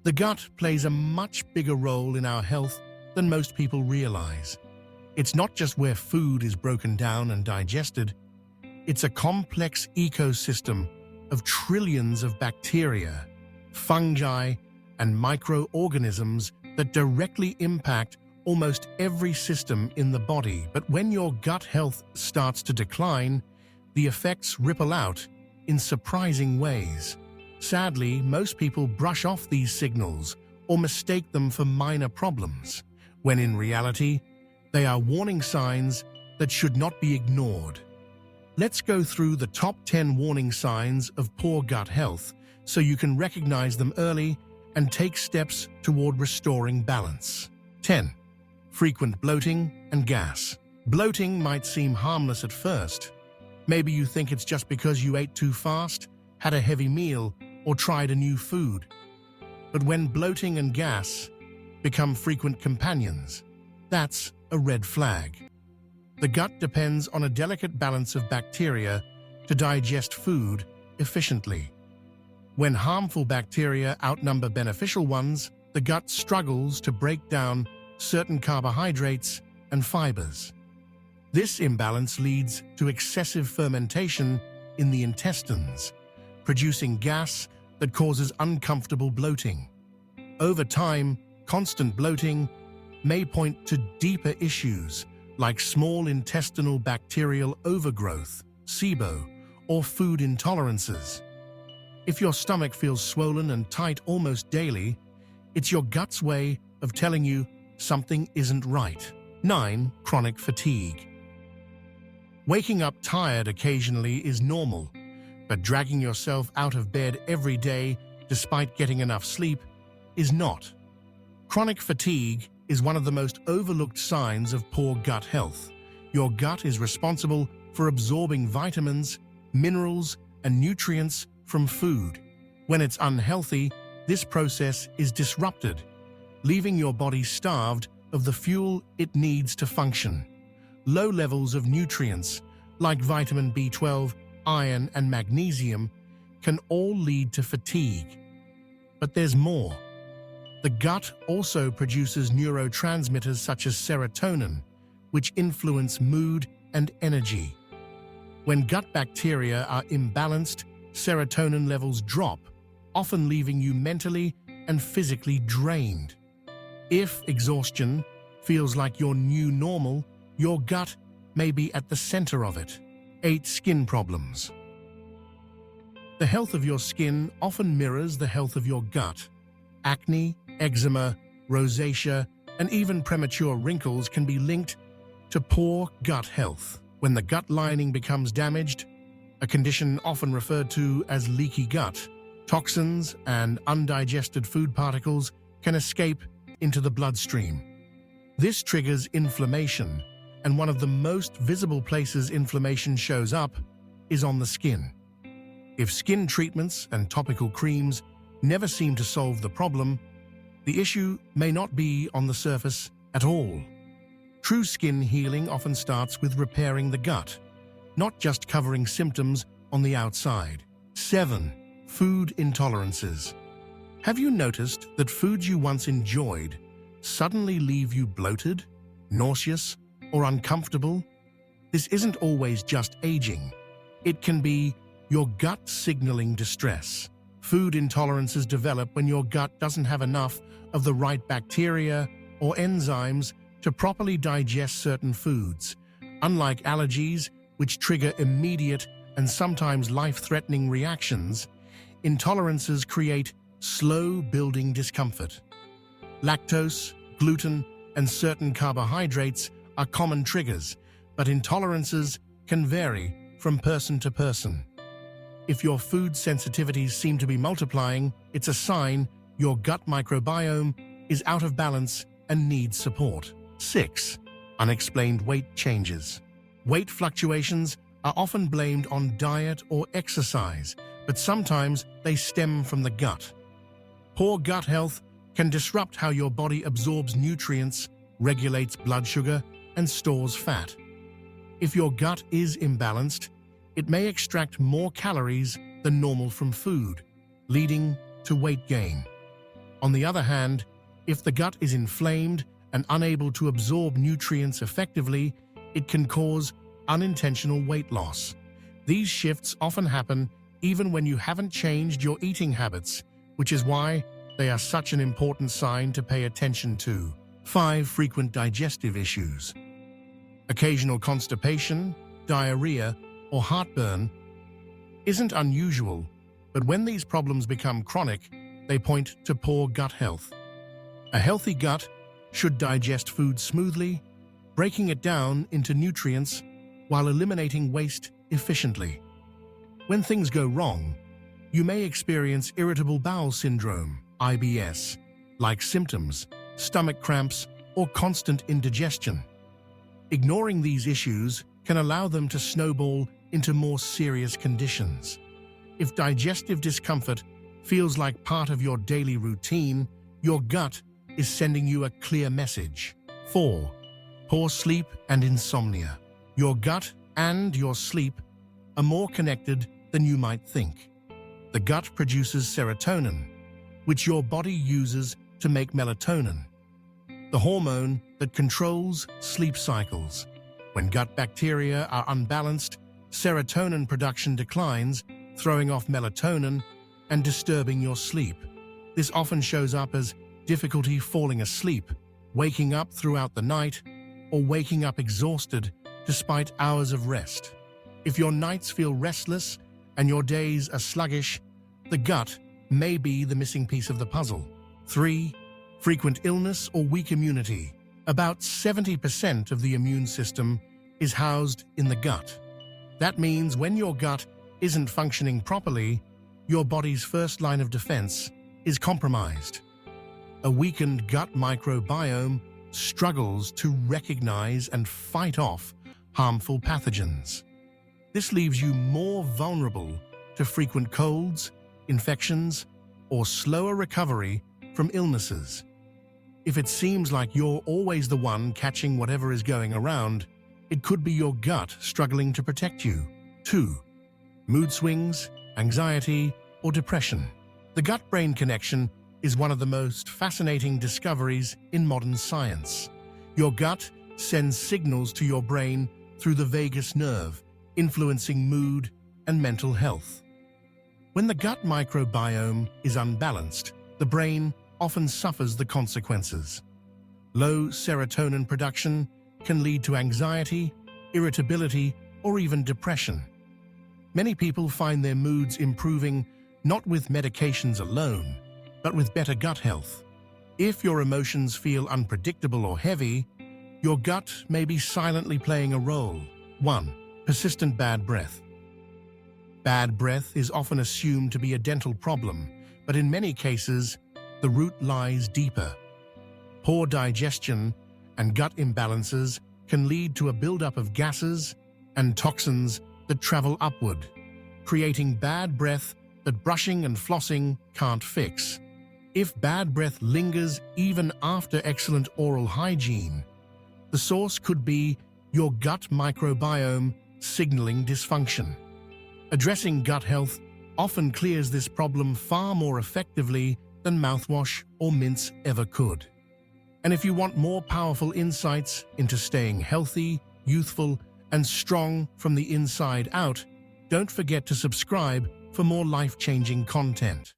The gut plays a much bigger role in our health than most people realize. It's not just where food is broken down and digested. It's a complex ecosystem of trillions of bacteria, fungi, and microorganisms that directly impact almost every system in the body. But when your gut health starts to decline, the effects ripple out in surprising ways. Sadly, most people brush off these signals or mistake them for minor problems, when in reality, they are warning signs that should not be ignored. Let's go through the top 10 warning signs of poor gut health so you can recognize them early and take steps toward restoring balance. 10. Frequent bloating and gas. Bloating might seem harmless at first. Maybe you think it's just because you ate too fast, had a heavy meal, or tried a new food. But when bloating and gas become frequent companions, that's a red flag. The gut depends on a delicate balance of bacteria to digest food efficiently. When harmful bacteria outnumber beneficial ones, the gut struggles to break down certain carbohydrates and fibers. This imbalance leads to excessive fermentation in the intestines, producing gas that causes uncomfortable bloating. Over time, constant bloating may point to deeper issues like small intestinal bacterial overgrowth, SIBO, or food intolerances. If your stomach feels swollen and tight almost daily, it's your gut's way of telling you something isn't right. 9. Chronic fatigue. Waking up tired occasionally is normal, but dragging yourself out of bed every day despite getting enough sleep is not. Chronic fatigue is one of the most overlooked signs of poor gut health. Your gut is responsible for absorbing vitamins, minerals, and nutrients from food. When it's unhealthy, this process is disrupted, leaving your body starved of the fuel it needs to function. Low levels of nutrients, like vitamin B12, iron, and magnesium, can all lead to fatigue. But there's more. The gut also produces neurotransmitters such as serotonin, which influence mood and energy. When gut bacteria are imbalanced, serotonin levels drop, often leaving you mentally and physically drained. If exhaustion feels like your new normal, your gut may be at the center of it. 8. Skin problems. The health of your skin often mirrors the health of your gut. Acne, eczema, rosacea, and even premature wrinkles can be linked to poor gut health. When the gut lining becomes damaged, a condition often referred to as leaky gut, toxins and undigested food particles can escape into the bloodstream. This triggers inflammation, and one of the most visible places inflammation shows up is on the skin. If skin treatments and topical creams never seem to solve the problem, the issue may not be on the surface at all. True skin healing often starts with repairing the gut, not just covering symptoms on the outside. 7. Food intolerances. Have you noticed that foods you once enjoyed suddenly leave you bloated, nauseous, or uncomfortable? This isn't always just aging. It can be your gut signaling distress. Food intolerances develop when your gut doesn't have enough of the right bacteria or enzymes to properly digest certain foods. Unlike allergies, which trigger immediate and sometimes life-threatening reactions, intolerances create slow-building discomfort. Lactose, gluten, and certain carbohydrates are common triggers, but intolerances can vary from person to person. If your food sensitivities seem to be multiplying, it's a sign your gut microbiome is out of balance and needs support. 6. Unexplained weight changes. Weight fluctuations are often blamed on diet or exercise, but sometimes they stem from the gut. Poor gut health can disrupt how your body absorbs nutrients, regulates blood sugar, and stores fat. If your gut is imbalanced, it may extract more calories than normal from food, leading to weight gain. On the other hand, if the gut is inflamed and unable to absorb nutrients effectively, it can cause unintentional weight loss. These shifts often happen even when you haven't changed your eating habits, which is why they are such an important sign to pay attention to. 5. Frequent digestive issues. Occasional constipation, diarrhea, or heartburn isn't unusual, but when these problems become chronic, they point to poor gut health. A healthy gut should digest food smoothly, breaking it down into nutrients while eliminating waste efficiently. When things go wrong, you may experience irritable bowel syndrome, IBS, like symptoms, stomach cramps, or constant indigestion. Ignoring these issues can allow them to snowball into more serious conditions. If digestive discomfort feels like part of your daily routine, your gut is sending you a clear message. 4. Poor sleep and insomnia. Your gut and your sleep are more connected than you might think. The gut produces serotonin, which your body uses to make melatonin, the hormone that controls sleep cycles. When gut bacteria are unbalanced, serotonin production declines, throwing off melatonin and disturbing your sleep. This often shows up as difficulty falling asleep, waking up throughout the night, or waking up exhausted despite hours of rest. If your nights feel restless and your days are sluggish, the gut may be the missing piece of the puzzle. 3. Frequent illness or weak immunity. About 70% of the immune system is housed in the gut. That means when your gut isn't functioning properly, your body's first line of defense is compromised. A weakened gut microbiome struggles to recognize and fight off harmful pathogens. This leaves you more vulnerable to frequent colds, infections, or slower recovery from illnesses. If it seems like you're always the one catching whatever is going around, it could be your gut struggling to protect you. 2. Mood swings, anxiety, or depression. The gut-brain connection is one of the most fascinating discoveries in modern science. Your gut sends signals to your brain through the vagus nerve, influencing mood and mental health. When the gut microbiome is unbalanced, the brain often suffers the consequences. Low serotonin production can lead to anxiety, irritability, or even depression. Many people find their moods improving not with medications alone, but with better gut health. If your emotions feel unpredictable or heavy, your gut may be silently playing a role. 1. Persistent bad breath. Bad breath is often assumed to be a dental problem, but in many cases, the root lies deeper. Poor digestion and gut imbalances can lead to a buildup of gases and toxins that travel upward, creating bad breath that brushing and flossing can't fix. If bad breath lingers even after excellent oral hygiene, the source could be your gut microbiome signaling dysfunction. Addressing gut health often clears this problem far more effectively than mouthwash or mints ever could. And if you want more powerful insights into staying healthy, youthful, and strong from the inside out, don't forget to subscribe for more life-changing content.